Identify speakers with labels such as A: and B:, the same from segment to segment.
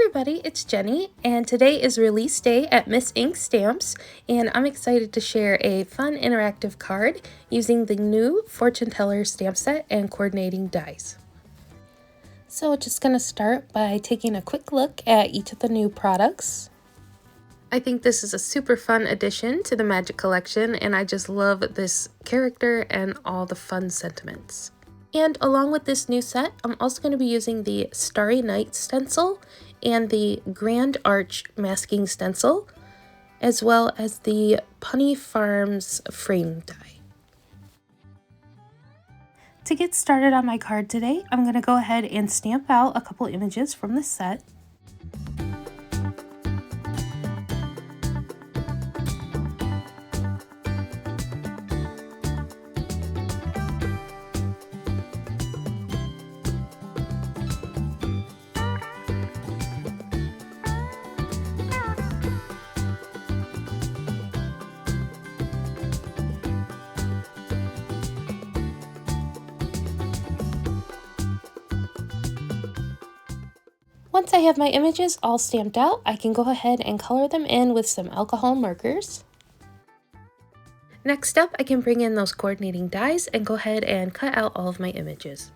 A: everybody, it's Jenny, and today is release day at Miss Ink Stamps, and I'm excited to share a fun interactive card using the new Fortune Teller stamp set and coordinating dies. So just going to start by taking a quick look at each of the new products. I think this is a super fun addition to the Magic collection, and I just love this character and all the fun sentiments. And along with this new set, I'm also going to be using the Starry Night stencil and the Grand Arch masking stencil, as well as the Punny Farms frame die. To get started on my card today, I'm going to go ahead and stamp out a couple images from the set. Once I have my images all stamped out, I can go ahead and color them in with some alcohol markers. Next up, I can bring in those coordinating dies and go ahead and cut out all of my images.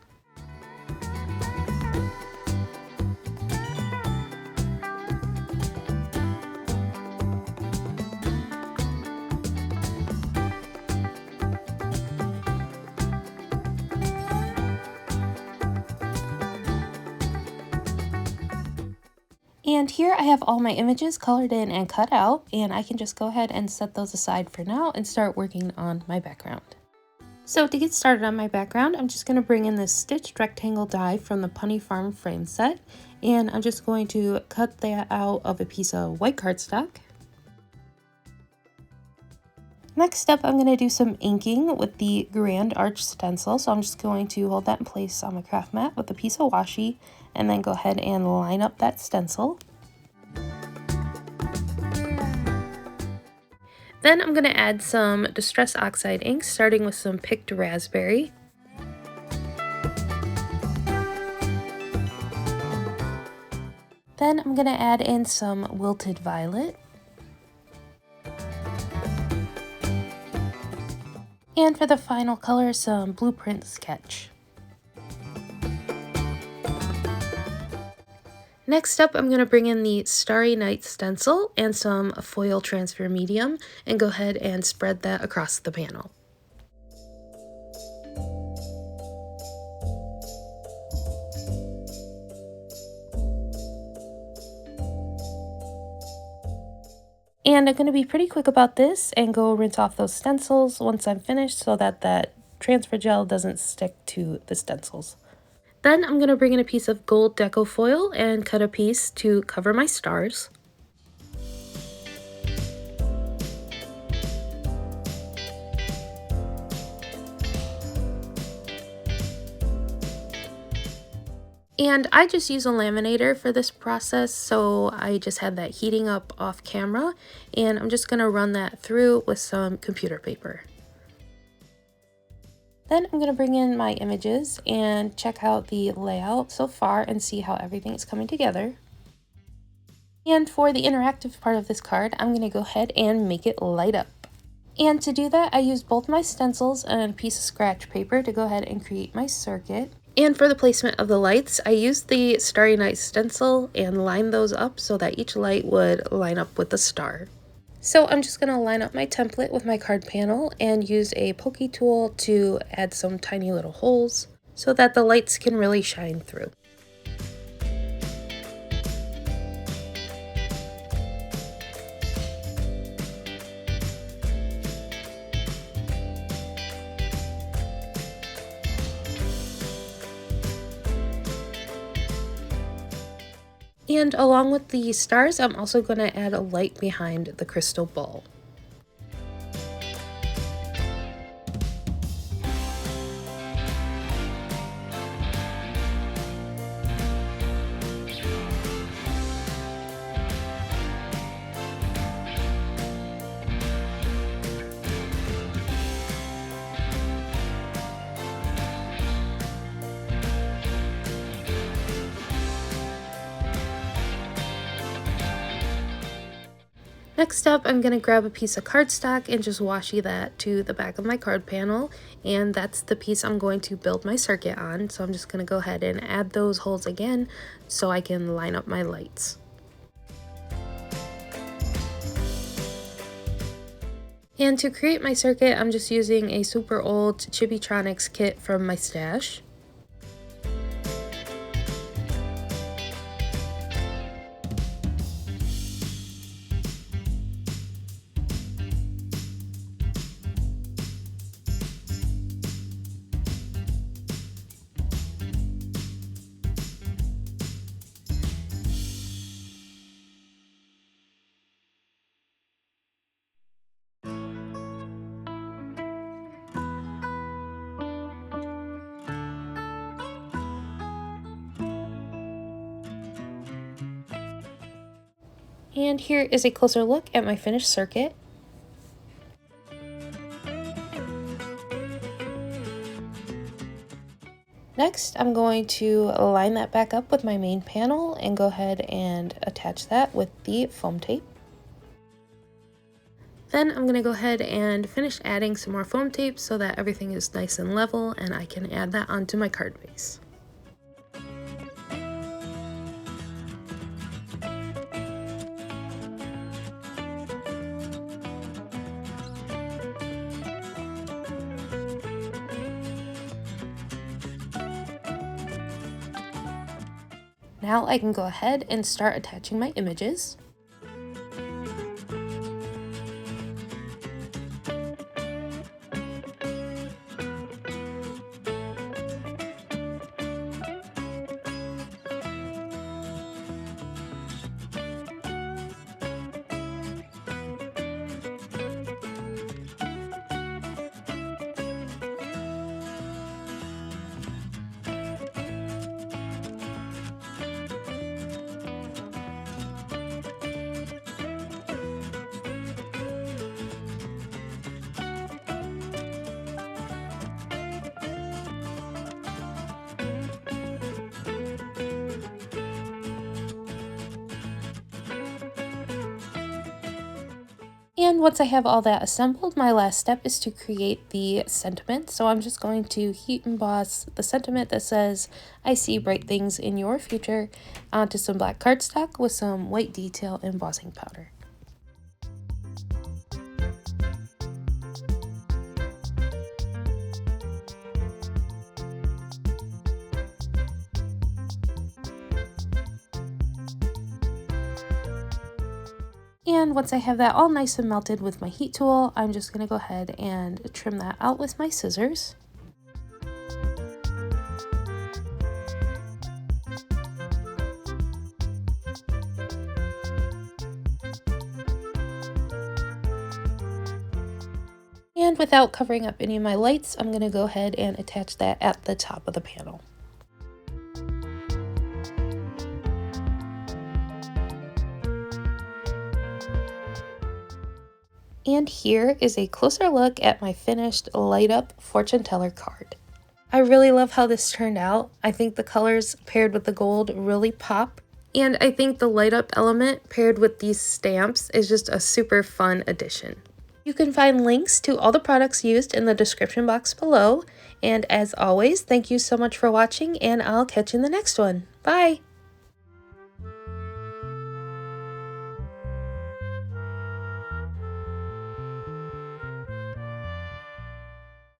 A: And here I have all my images colored in and cut out, and I can just go ahead and set those aside for now and start working on my background. So to get started on my background, I'm just going to bring in this stitched rectangle die from the Punny Farm frame set, and I'm just going to cut that out of a piece of white cardstock. Next up, I'm going to do some inking with the Grand Arch stencil, so I'm just going to hold that in place on my craft mat with a piece of washi, and then go ahead and line up that stencil. Then I'm going to add some Distress Oxide ink, starting with some Picked Raspberry. Then I'm going to add in some Wilted Violet. And for the final color, some Blueprint Sketch. Next up, I'm going to bring in the Starry Night stencil and some foil transfer medium and go ahead and spread that across the panel. And I'm going to be pretty quick about this and go rinse off those stencils once I'm finished so that that transfer gel doesn't stick to the stencils. Then I'm going to bring in a piece of gold deco foil and cut a piece to cover my stars. And I just use a laminator for this process, so I just had that heating up off camera, and I'm just going to run that through with some computer paper. Then I'm going to bring in my images and check out the layout so far and see how everything is coming together. And for the interactive part of this card, I'm going to go ahead and make it light up. And to do that, I used both my stencils and a piece of scratch paper to go ahead and create my circuit. And for the placement of the lights, I used the Starry Night stencil and lined those up so that each light would line up with the star. So I'm just going to line up my template with my card panel and use a pokey tool to add some tiny little holes so that the lights can really shine through. And along with the stars, I'm also going to add a light behind the crystal ball. Next up, I'm going to grab a piece of cardstock and just washi that to the back of my card panel, and that's the piece I'm going to build my circuit on. So I'm just going to go ahead and add those holes again so I can line up my lights. And to create my circuit, I'm just using a super old Chibitronics kit from my stash. And here is a closer look at my finished circuit. Next, I'm going to line that back up with my main panel and go ahead and attach that with the foam tape. Then I'm going to go ahead and finish adding some more foam tape so that everything is nice and level and I can add that onto my card base. Now I can go ahead and start attaching my images. And once I have all that assembled, my last step is to create the sentiment. So I'm just going to heat emboss the sentiment that says, "I see bright things in your future," onto some black cardstock with some white detail embossing powder. And once I have that all nice and melted with my heat tool, I'm just going to go ahead and trim that out with my scissors. And without covering up any of my lights, I'm going to go ahead and attach that at the top of the panel. And here is a closer look at my finished light up fortune teller card. I really love how this turned out. I think the colors paired with the gold really pop. And I think the light up element paired with these stamps is just a super fun addition. You can find links to all the products used in the description box below. And as always, thank you so much for watching, and I'll catch you in the next one. Bye!